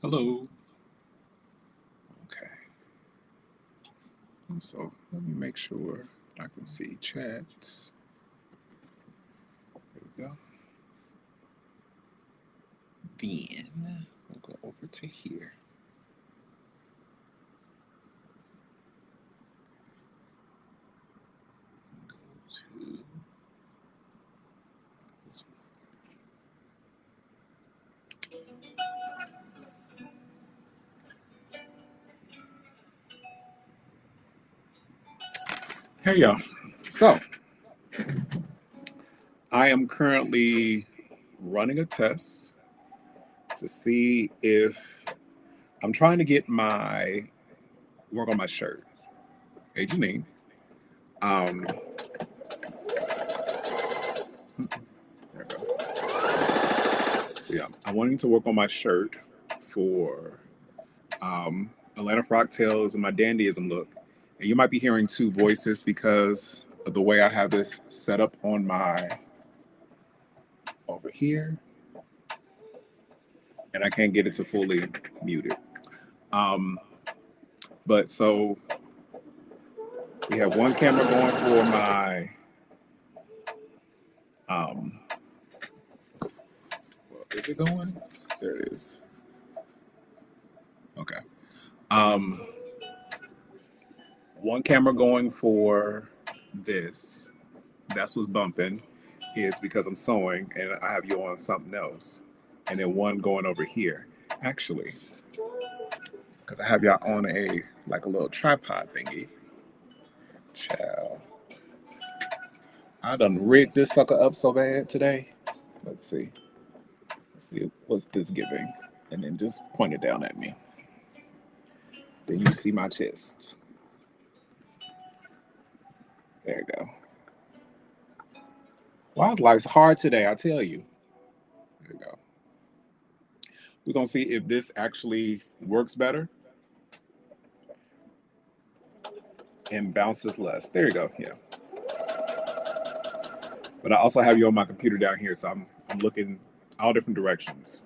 Hello. Okay. So let me make sure I can see chats. There we go. Then we'll go over to here. Go to this. Hey y'all. So I am currently running a test to see if I'm trying to get my work on my shirt. Hey Janine. Um, there we go. So yeah, I'm wanting to work on my shirt for Atlanta Frogtails and my dandyism look. And you might be hearing two voices because of the way I have this set up on my over here, and I can't get it to fully mute it. Um, but so we have one camera going for my um, well, is it going? There it is. Okay. Um, one camera going for this. That's what's bumping is because I'm sewing and I have you on something else. And then one going over here. Actually, because I have y'all on a like a little tripod thingy. Child. I done rigged this sucker up so bad today. Let's see. Let's see what's this giving. And then just point it down at me. Then you see my chest. There you go. Why is life hard today? I tell you. There you go. We're gonna see if this actually works better and bounces less. There you go. Yeah. But I also have you on my computer down here, so I'm looking all different directions.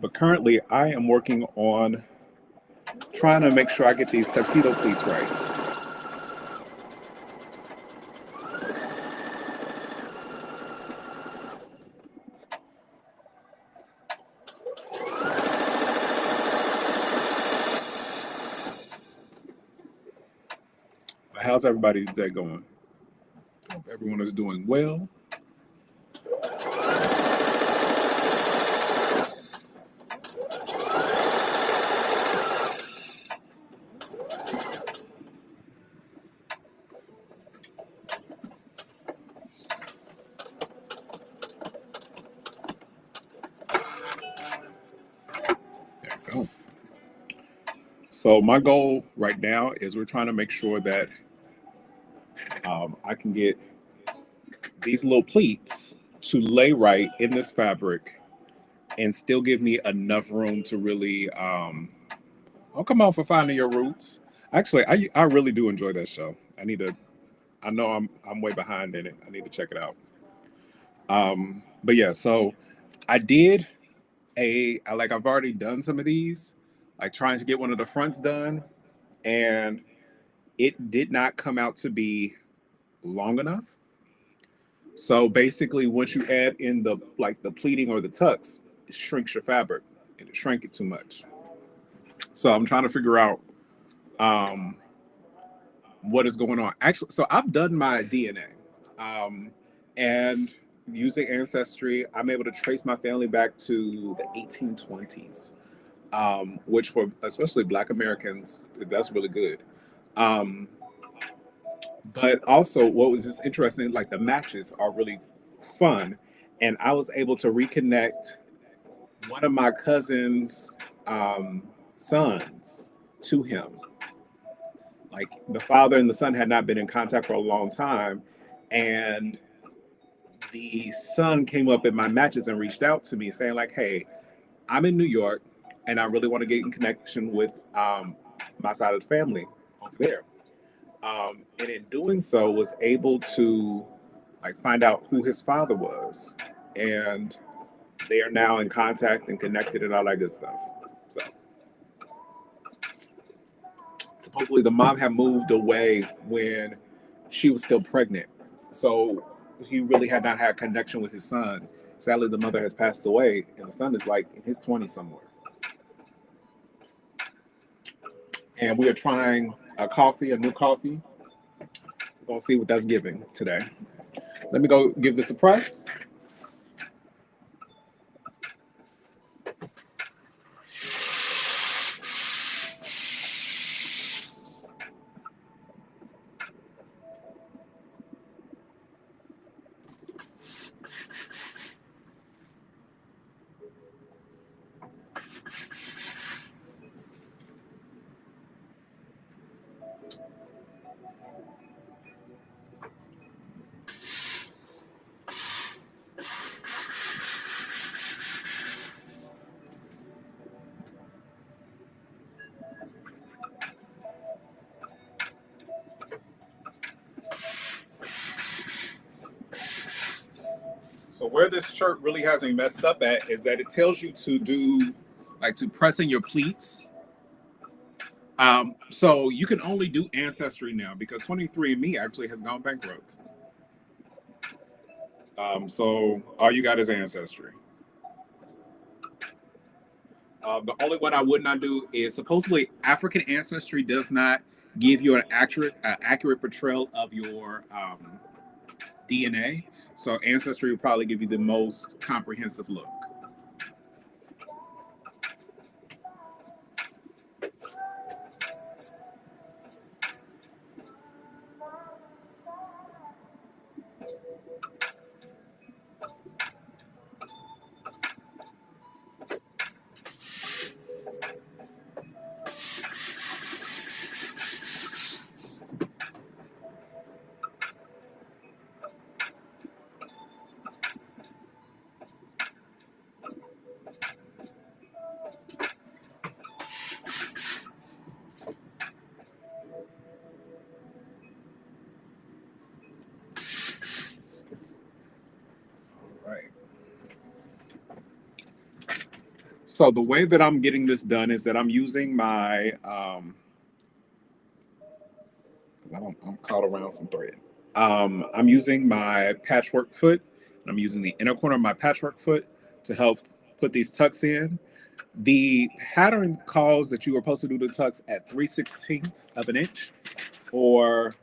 But currently, I am working on trying to make sure I get these tuxedo pleats right. But how's everybody's day going? Hope everyone is doing well. There we go. So my goal right now is we're trying to make sure that I can get these little pleats to lay right in this fabric and still give me enough room to really oh, come on for finding your roots. Actually, I really do enjoy that show. I need to. I know I'm way behind in it. I need to check it out. But yeah, so I did like I've already done some of these, like trying to get one of the fronts done, and it did not come out to be long enough. So basically, once you add in the like the pleating or the tucks, it shrinks your fabric and it shrank it too much. So I'm trying to figure out um, what is going on. Actually, so I've done my DNA, and using Ancestry, I'm able to trace my family back to the 1820s, which for especially Black Americans, that's really good. Um, but also, what was just interesting, like the matches are really fun, and I was able to reconnect one of my cousin's um, sons to him. Like the father and the son had not been in contact for a long time, and the son came up in my matches and reached out to me saying like, "Hey, I'm in New York, and I really want to get in connection with my side of the family over there." And in doing so, was able to like find out who his father was, and They are now in contact and connected and all that good stuff. So supposedly the mom had moved away when she was still pregnant. So he really had not had a connection with his son. Sadly, the mother has passed away, and the son is like in his 20s somewhere. And we are trying a new coffee. We're going to see what that's giving today. Let me go give this a press. So where this shirt really has me messed up at is that it tells you to do, like, to press in your pleats. So you can only do Ancestry now because 23andMe actually has gone bankrupt. So all you got is Ancestry. The only one I would not do is supposedly African Ancestry does not give you an accurate portrayal of your DNA. So Ancestry will probably give you the most comprehensive look. Right. So the way that I'm getting this done is that I'm using my I'm caught around some thread. I'm using my patchwork foot. And I'm using the inner corner of my patchwork foot to help put these tucks in. The pattern calls that you are supposed to do the tucks at 3/16 of an inch, or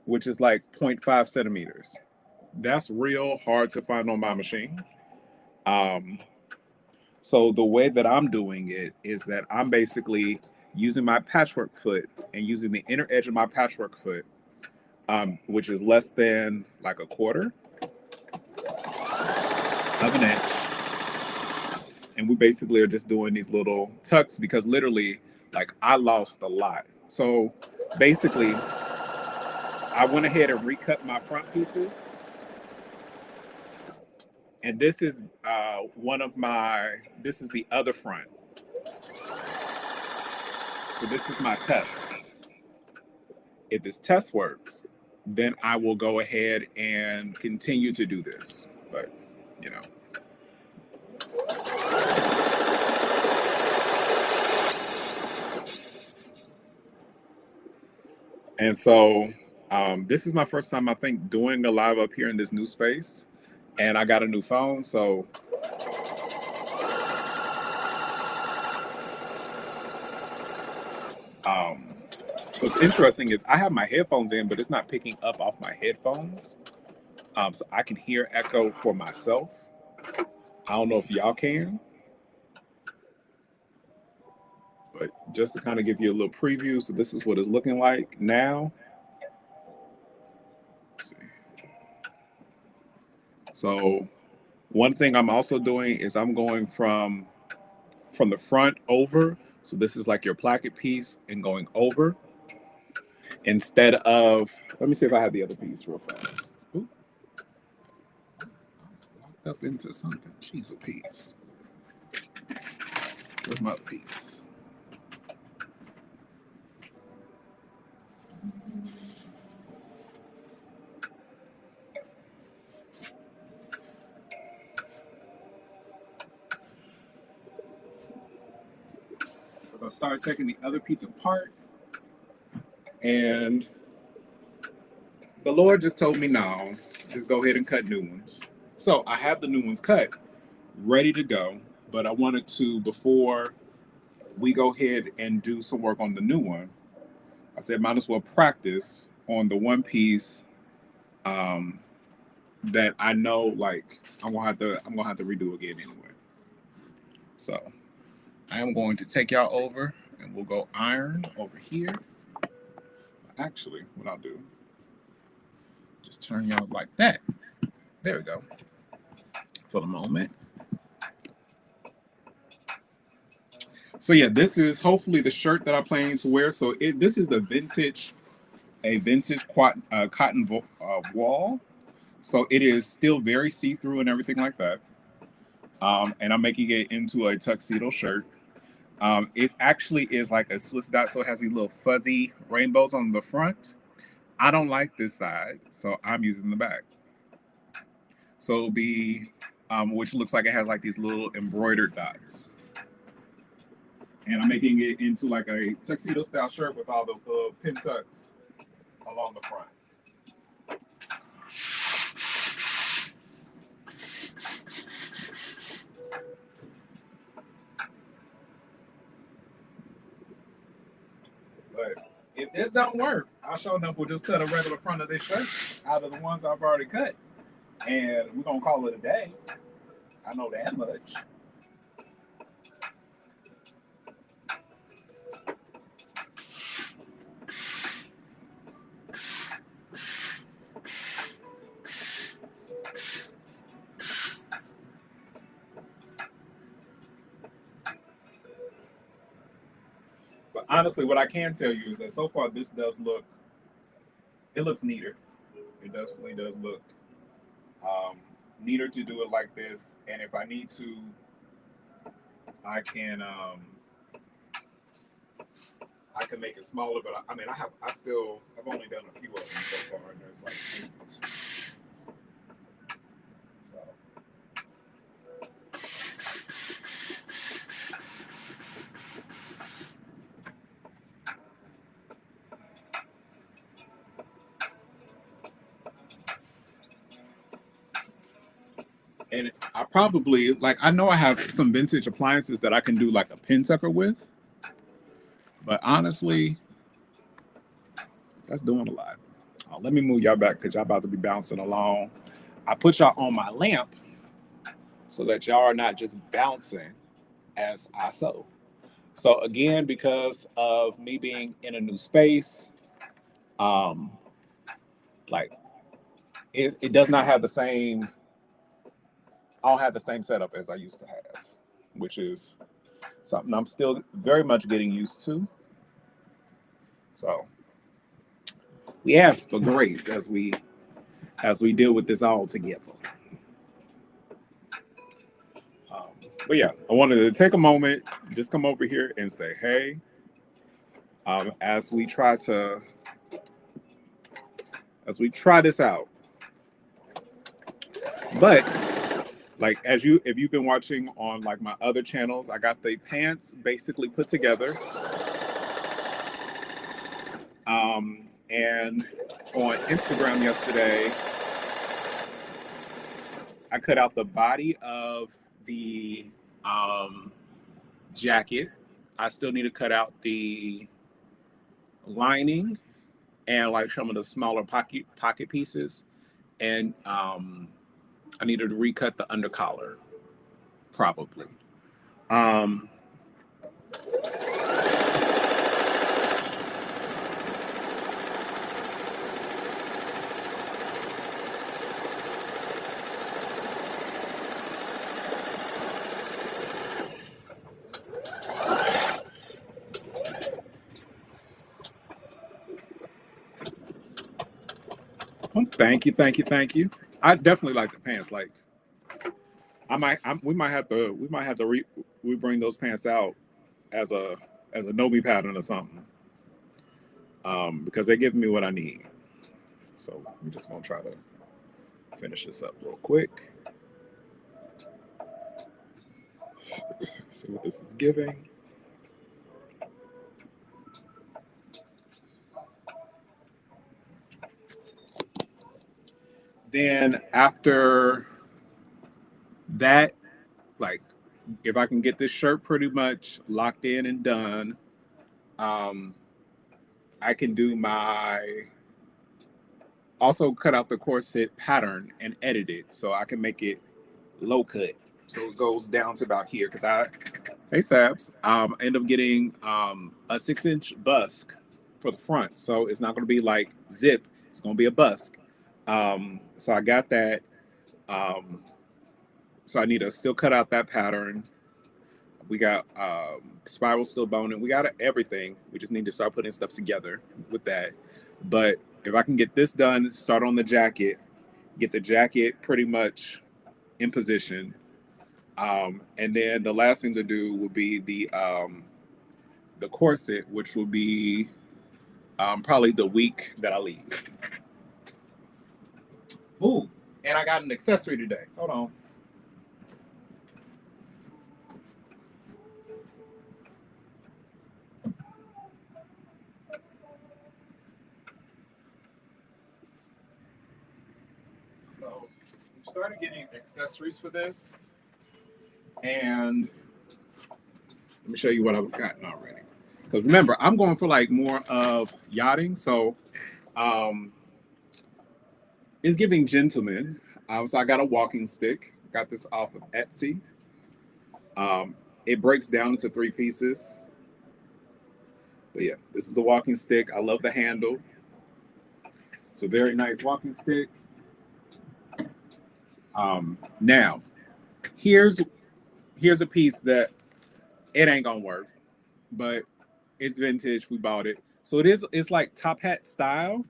which is like 0.5 centimeters. That's real hard to find on my machine. Um, so the way that I'm doing it is that I'm basically using my patchwork foot and using the inner edge of my patchwork foot, which is less than like a quarter of an inch. And we basically are just doing these little tucks because literally, like, I lost a lot. So basically, I went ahead and recut my front pieces. And this is this is the other front. So this is my test. If this test works, then I will go ahead and continue to do this. But, you know. And so this is my first time, I think, doing a live up here in this new space. And I got a new phone, so what's interesting is I have my headphones in, but it's not picking up off my headphones. So I can hear echo for myself. I don't know if y'all can. But just to kind of give you a little preview, so this is what it's looking like now. Let's see. So one thing I'm also doing is I'm going from the front over. So this is like your placket piece and going over instead of, let me see if I have the other piece real fast. Ooh. Locked up into something. Jeez, a piece. Where's my other piece? I started taking the other piece apart, and the Lord just told me, no, just go ahead and cut new ones. So I have the new ones cut, ready to go. But I wanted to, before we go ahead and do some work on the new one, I said, might as well practice on the one piece that I know, like I'm gonna have to redo again anyway. So I am going to take y'all over, and we'll go iron over here. Actually, what I'll do, just turn y'all like that. There we go. For the moment. So yeah, this is hopefully the shirt that I'm planning to wear. So this is a vintage cotton wall. So it is still very see-through and everything like that. And I'm making it into a tuxedo shirt. It actually is like a Swiss dot, so it has these little fuzzy rainbows on the front. I don't like this side, so I'm using the back. So it'll be, which looks like it has like these little embroidered dots. And I'm making it into like a tuxedo style shirt with all the pin tucks along the front. But if this don't work, I sure enough will just cut a regular front of this shirt out of the ones I've already cut. And we're gonna call it a day. I know that much. But honestly, what I can tell you is that so far this does look, it looks neater. It definitely does look neater to do it like this. And if I need to, I can make it smaller. But I mean, I've only done a few of them so far, and there's like 8. So. And I probably, like, I know I have some vintage appliances that I can do like a pin tucker with, but honestly, that's doing a lot. Let me move y'all back because y'all about to be bouncing along. I put y'all on my lamp so that y'all are not just bouncing as I sew. So again, because of me being in a new space, like it does not have the same, I don't have the same setup as I used to have, which is something I'm still very much getting used to. So we ask for grace as we deal with this all together. But yeah, I wanted to take a moment, just come over here and say, hey, as we try this out. But like if you've been watching on like my other channels, I got the pants basically put together. And on Instagram yesterday, I cut out the body of the jacket. I still need to cut out the lining and like some of the smaller pocket pieces. And I needed to recut the undercollar, probably. Thank you. I definitely like the pants. Like, we might have to bring those pants out as a Nobi pattern or something, because they give me what I need. So I'm just gonna try to finish this up real quick. See what this is giving. Then after that, like if I can get this shirt pretty much locked in and done, um, I can do my also cut out the corset pattern and edit it so I can make it low cut. So it goes down to about here because hey Sabs, end up getting a 6-inch busk for the front. So it's not going to be like zip, it's going to be a busk. So I got that. Um, so I need to still cut out that pattern. We got spiral still boning. We got everything. We just need to start putting stuff together with that. But if I can get this done, start on the jacket, get the jacket pretty much in position. And then the last thing to do would be the corset, which will be probably the week that I leave. Ooh, and I got an accessory today. Hold on. So we started getting accessories for this, and let me show you what I've gotten already. Because remember, I'm going for like more of yachting, so um, it's giving gentleman. So I got a walking stick. Got this off of Etsy. Um, it breaks down into 3 pieces. But yeah, this is the walking stick. I love the handle. It's a very nice walking stick. Now, here's here's a piece that it ain't gonna work, but it's vintage. We bought it, so it's like top hat style.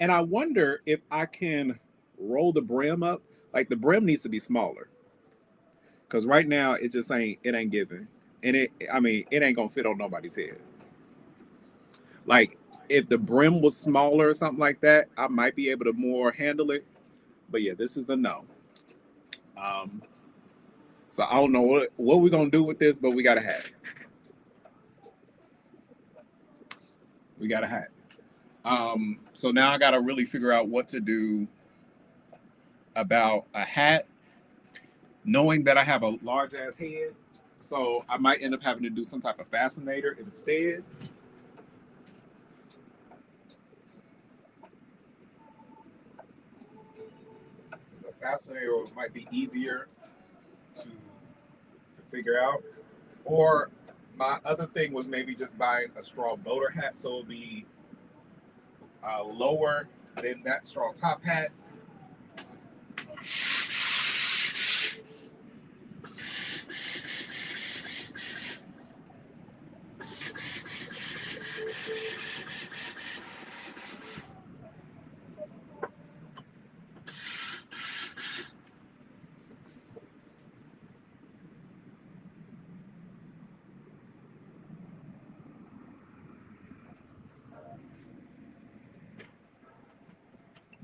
And I wonder if I can roll the brim up. Like the brim needs to be smaller because right now it ain't giving, and it ain't gonna fit on nobody's head. Like if the brim was smaller or something like that, I might be able to more handle it. But yeah, this is a no. Um, so I don't know what we're gonna do with this, but we got a hat. We got a hat. So now I gotta really figure out what to do about a hat, knowing that I have a large ass head. So I might end up having to do some type of fascinator instead. The fascinator might be easier to figure out. Or my other thing was maybe just buying a straw boater hat so it'll be lower than that straw top hat.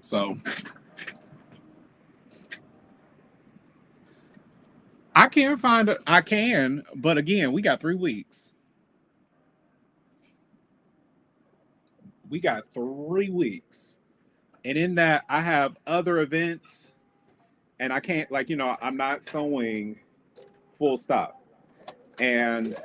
So I can find a, I can, but again, we got 3 weeks. We got 3 weeks. And in that I have other events and I can't I'm not sewing full stop. And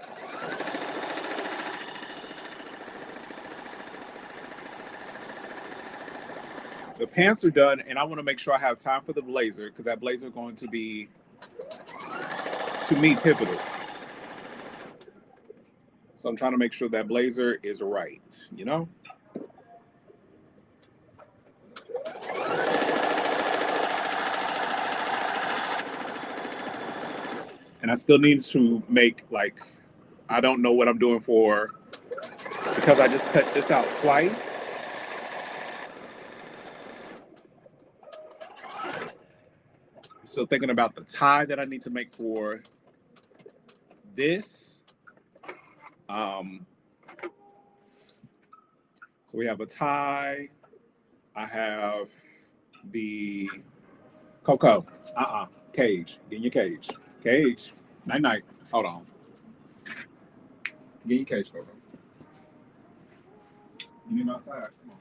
the pants are done and I want to make sure I have time for the blazer because that blazer is going to be to me pivotal. So I'm trying to make sure that blazer is right. And I still need to make like I don't know what I'm doing for because I just cut this out twice. I'm still thinking about the tie that I need to make for this. Um, so we have a tie. I have the Coco. Cage. Get in your cage. Cage. Night night. Hold on. Get in your cage, Coco. You need my outside. Come on.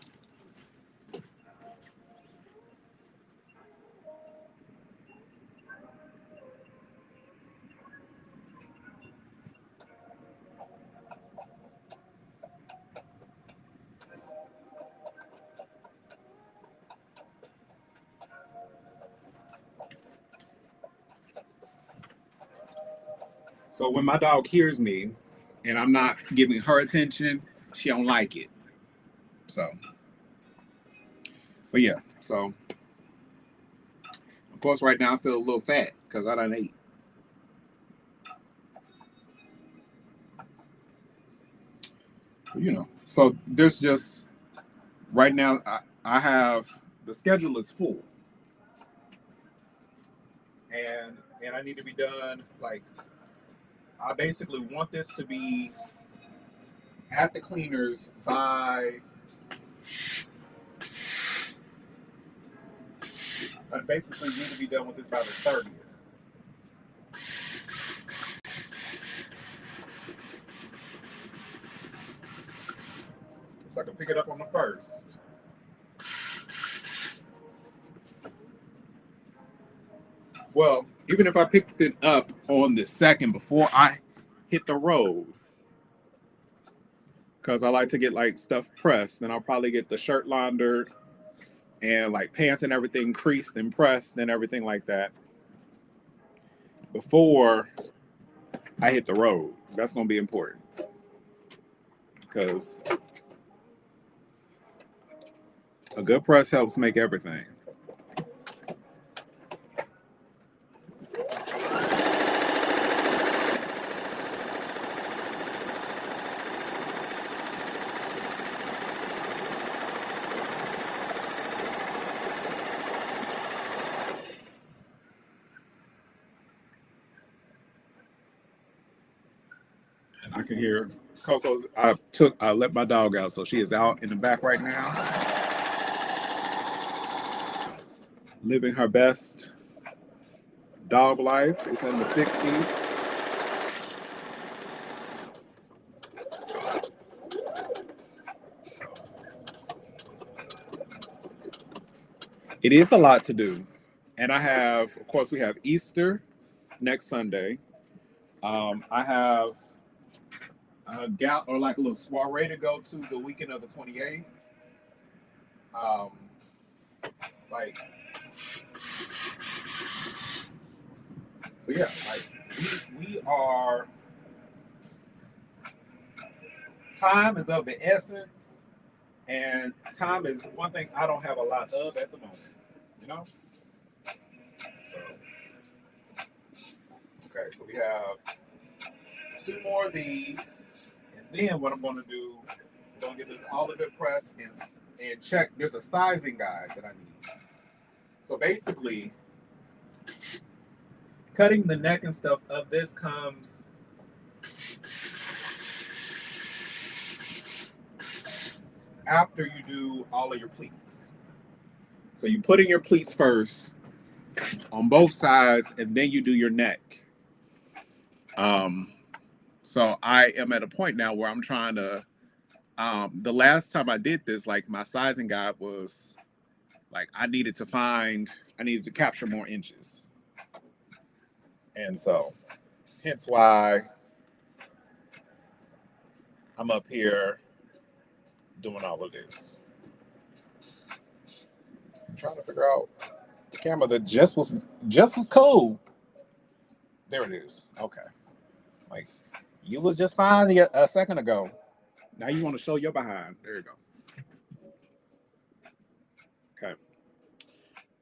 So when my dog hears me and I'm not giving her attention, she don't like it. So, but yeah, so of course right now I feel a little fat because I done ate. But, so there's just right now I have the schedule is full, and I need to be done. Like I basically want this to be at the cleaners by. I basically need to be done with this by the 30th. So I can pick it up on the 1st. Well, even if I picked it up on the 2nd before I hit the road, because I like to get like stuff pressed, then I'll probably get the shirt laundered and like pants and everything creased and pressed and everything like that before I hit the road. That's going to be important because a good press helps make everything. And I can hear Coco's. I let my dog out, so she is out in the back right now, living her best dog life. It's in the 60s. It is a lot to do. And I have, of course, we have Easter next Sunday. I have a like a little soiree to go to the weekend of the 28th. Like, so yeah, like we are. Time is of the essence, and time is one thing I don't have a lot of at the moment. So, okay, so we have 2 more of these, and then what I'm going to do, I'm going to get this all of it pressed and check. There's a sizing guide that I need. So basically, cutting the neck and stuff of this comes after you do all of your pleats. So you put in your pleats first on both sides, and then you do your neck. So I am at a point now where I'm trying to. The last time I did this, like my sizing guide was, like I needed to capture more inches, and so hence why I'm up here doing all of this. I'm trying to figure out the camera that just was cool. There it is. Okay. Like you was just fine a second ago. Now you want to show your behind. There you go. Okay.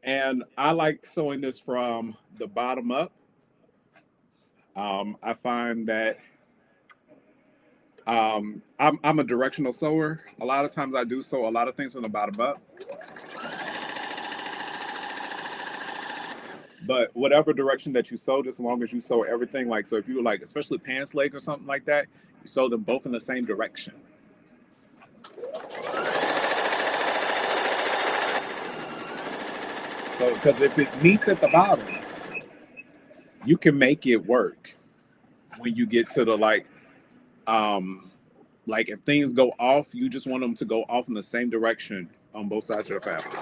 And I like sewing this from the bottom up. I find that I'm a directional sewer. A lot of times I do sew a lot of things from the bottom up. But whatever direction that you sew, just as long as you sew everything, like, so if you like, especially pants leg or something like that, you sew them both in the same direction. So, because if it meets at the bottom, you can make it work when you get to the like if things go off, you just want them to go off in the same direction on both sides of the fabric.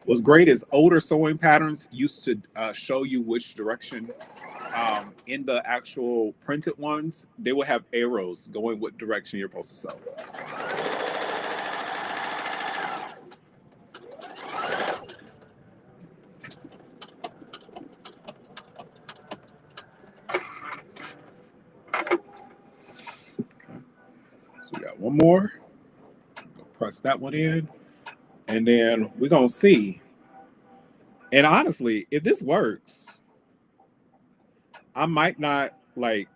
What's great is older sewing patterns used to show you which direction. In the actual printed ones, they will have arrows going what direction you're supposed to sew. one more. Press that one in, and then we're gonna see. And honestly, if this works, I might not like.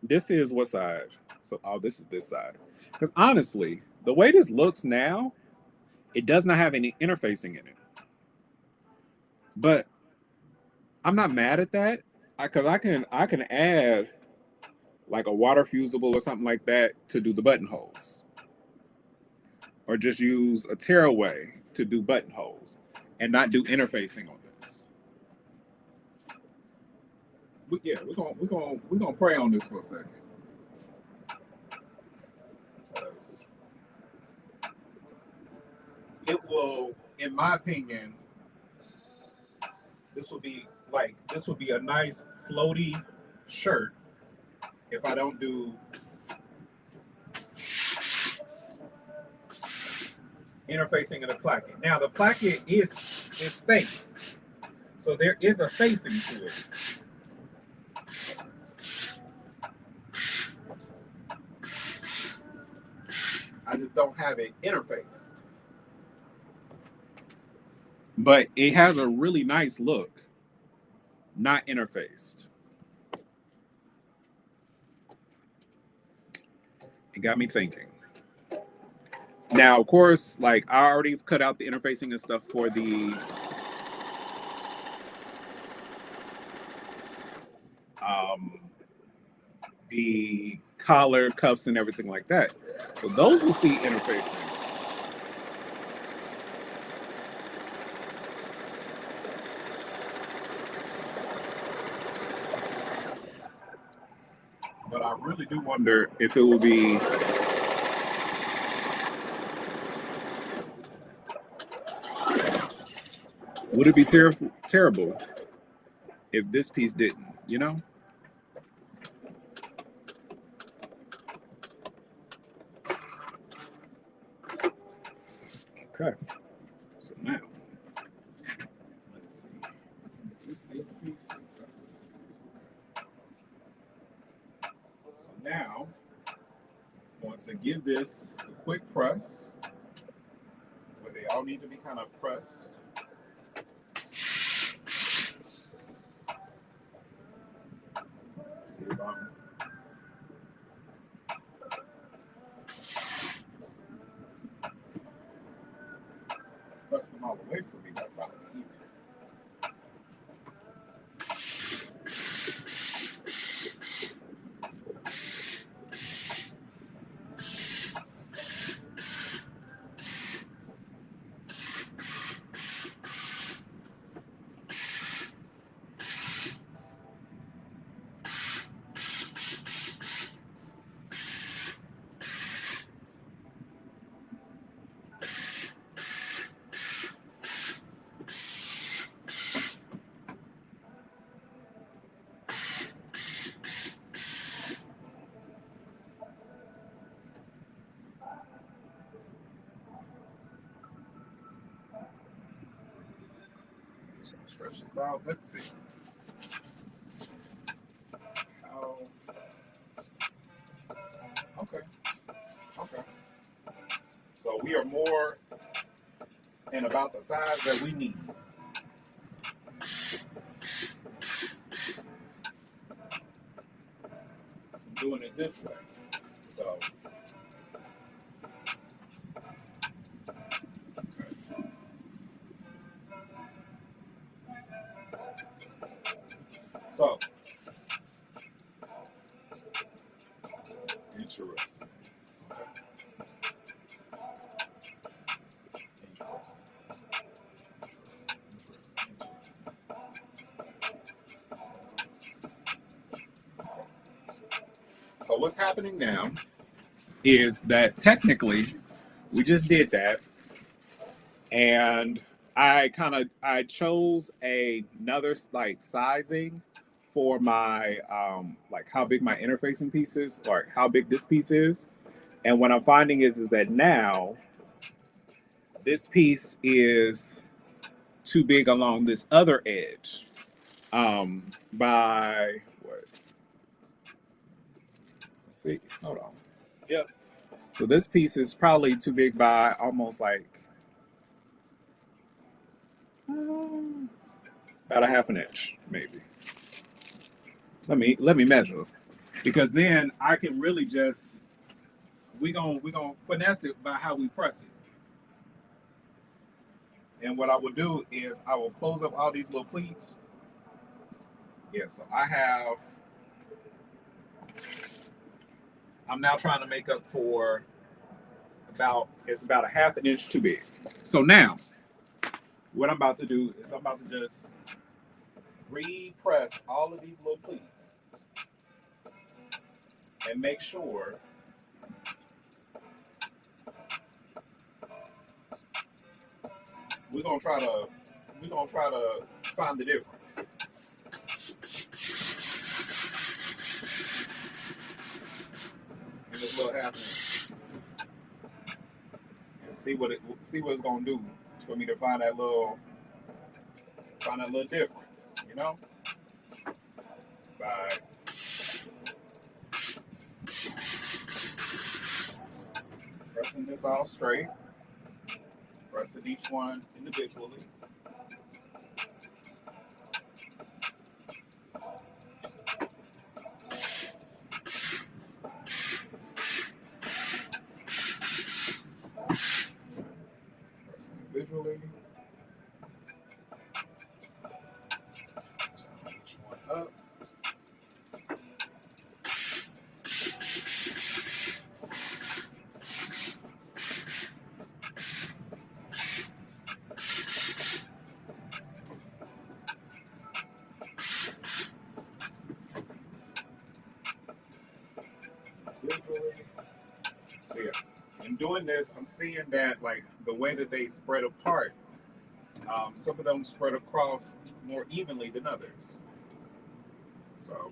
This is what side? So, oh, this is this side. Because honestly, the way this looks now, it does not have any interfacing in it. But I'm not mad at that because I can add like a water fusible or something like that to do the buttonholes, or just use a tearaway to do buttonholes and not do interfacing on this. But yeah, we're gonna pray on this for a second. Because it will, in my opinion, this will be a nice floaty shirt if I don't do interfacing of the placket. Now the placket is faced, so there is a facing to it. I just don't have it interfaced. But it has a really nice look, not interfaced. It got me thinking. Now, of course, like I already cut out the interfacing and stuff for the collar, cuffs, and everything like that. So those will see interfacing. But I really do wonder if it will be would it be terrible if this piece didn't, you know? Okay. So now, let's see. Is this the other piece? That's the second piece. So now, I want to give this a quick press, where they all need to be kind of pressed. Let's see if I'm press them all away from me. That's probably easier. So stretch this out. Let's see. How? Okay. Okay. So we are more and about the size that we need. I'm doing it this way. So. So, interesting. So what's happening now is that technically we just did that, and I chose another like sizing for my like how big my interfacing piece is, or how big this piece is. And what I'm finding is that now this piece is too big along this other edge by what? Let's see, hold on. Yep. So this piece is probably too big by almost like about a half an inch, maybe. Let me measure, because then I can really just we gonna finesse it by how we press it. And what I will do is I will close up all these little pleats. Yeah, so I'm now trying to make up for it's about a half an inch too big. So now what I'm about to do is I'm about to just repress all of these little pleats and make sure we're gonna try to find the difference in this little half inch and see what it's gonna do for me to find that little difference, you know, by pressing this all straight, pressing each one individually. Pressing individually. Each one up. So yeah, in doing this, I'm seeing that like the way that they spread apart, some of them spread across more evenly than others. So,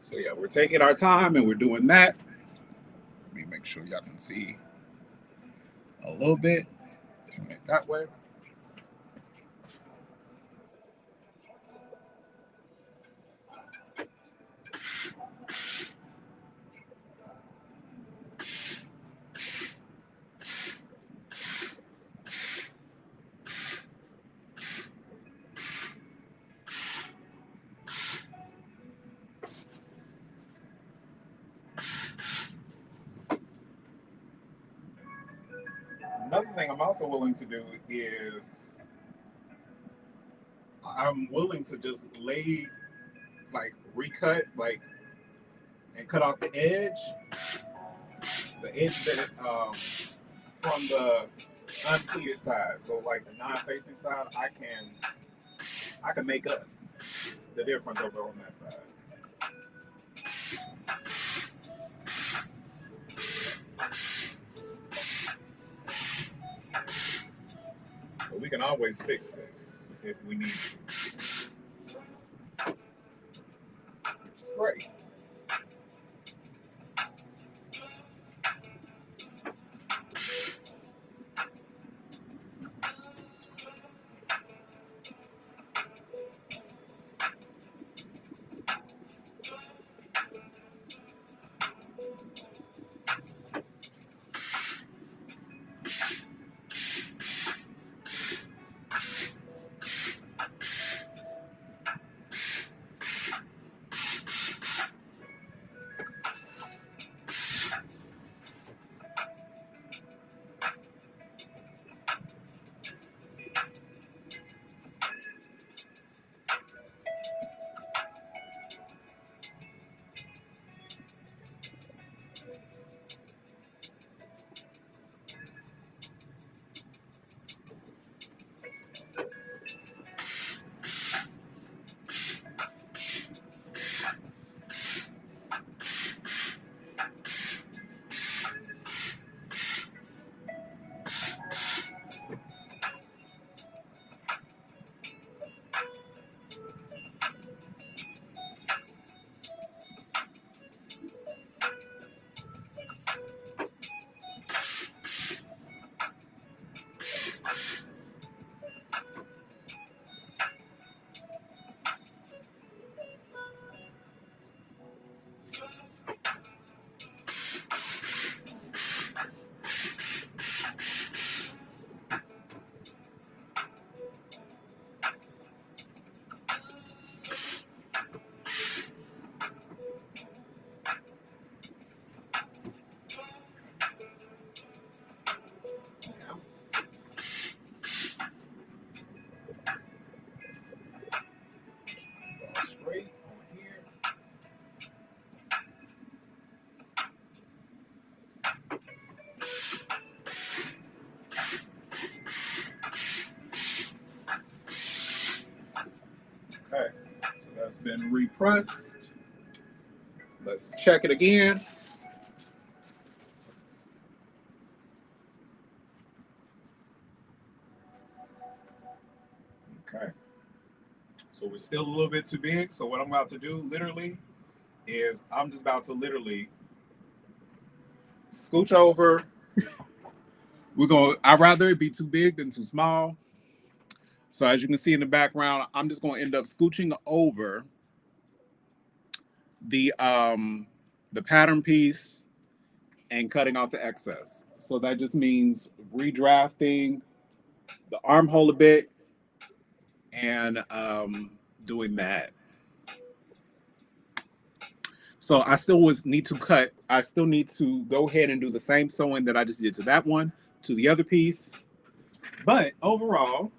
so yeah, we're taking our time and we're doing that. Let me make sure y'all can see a little bit. Turn it that way. Another thing I'm also willing to do is I'm willing to just lay, like recut, like, and cut off the edge that from the unpleated side. So like the non-facing side, I can make up the difference over on that side. So we can always fix this if we need to, which is great. Okay, so that's been repressed. Let's check it again. Okay, so we're still a little bit too big. So what I'm about to do literally is I'm just about to literally scooch over. I'd rather it be too big than too small. So as you can see in the background, I'm just going to end up scooching over the pattern piece and cutting off the excess. So that just means redrafting the armhole a bit and doing that. So I still need to cut. I still need to go ahead and do the same sewing that I just did to that one, to the other piece. But overall,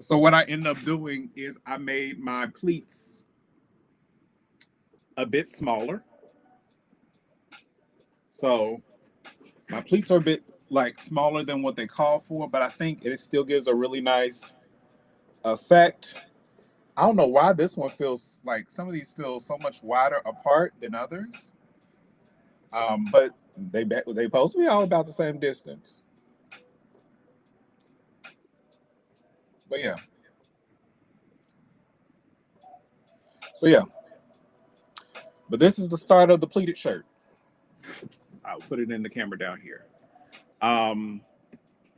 so what I ended up doing is I made my pleats a bit smaller. So my pleats are a bit like smaller than what they call for, but I think it still gives a really nice effect. I don't know why this one feels like some of these feel so much wider apart than others. But they supposed to be all about the same distance. But yeah. So yeah. But this is the start of the pleated shirt. I'll put it in the camera down here.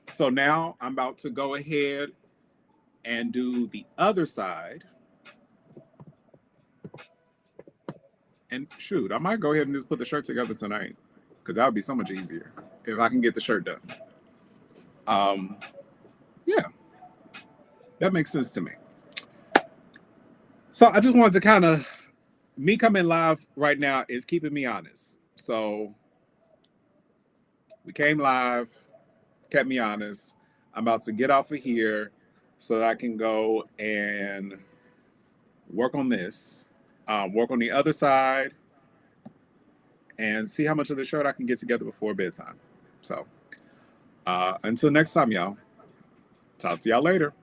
So now I'm about to go ahead and do the other side. And shoot, I might go ahead and just put the shirt together tonight because that would be so much easier if I can get the shirt done. Yeah, that makes sense to me. So I just wanted to kind of, me coming live right now is keeping me honest. So we came live, kept me honest. I'm about to get off of here so that I can go and work on this, work on the other side, and see how much of the shirt I can get together before bedtime. So until next time, y'all. Talk to y'all later.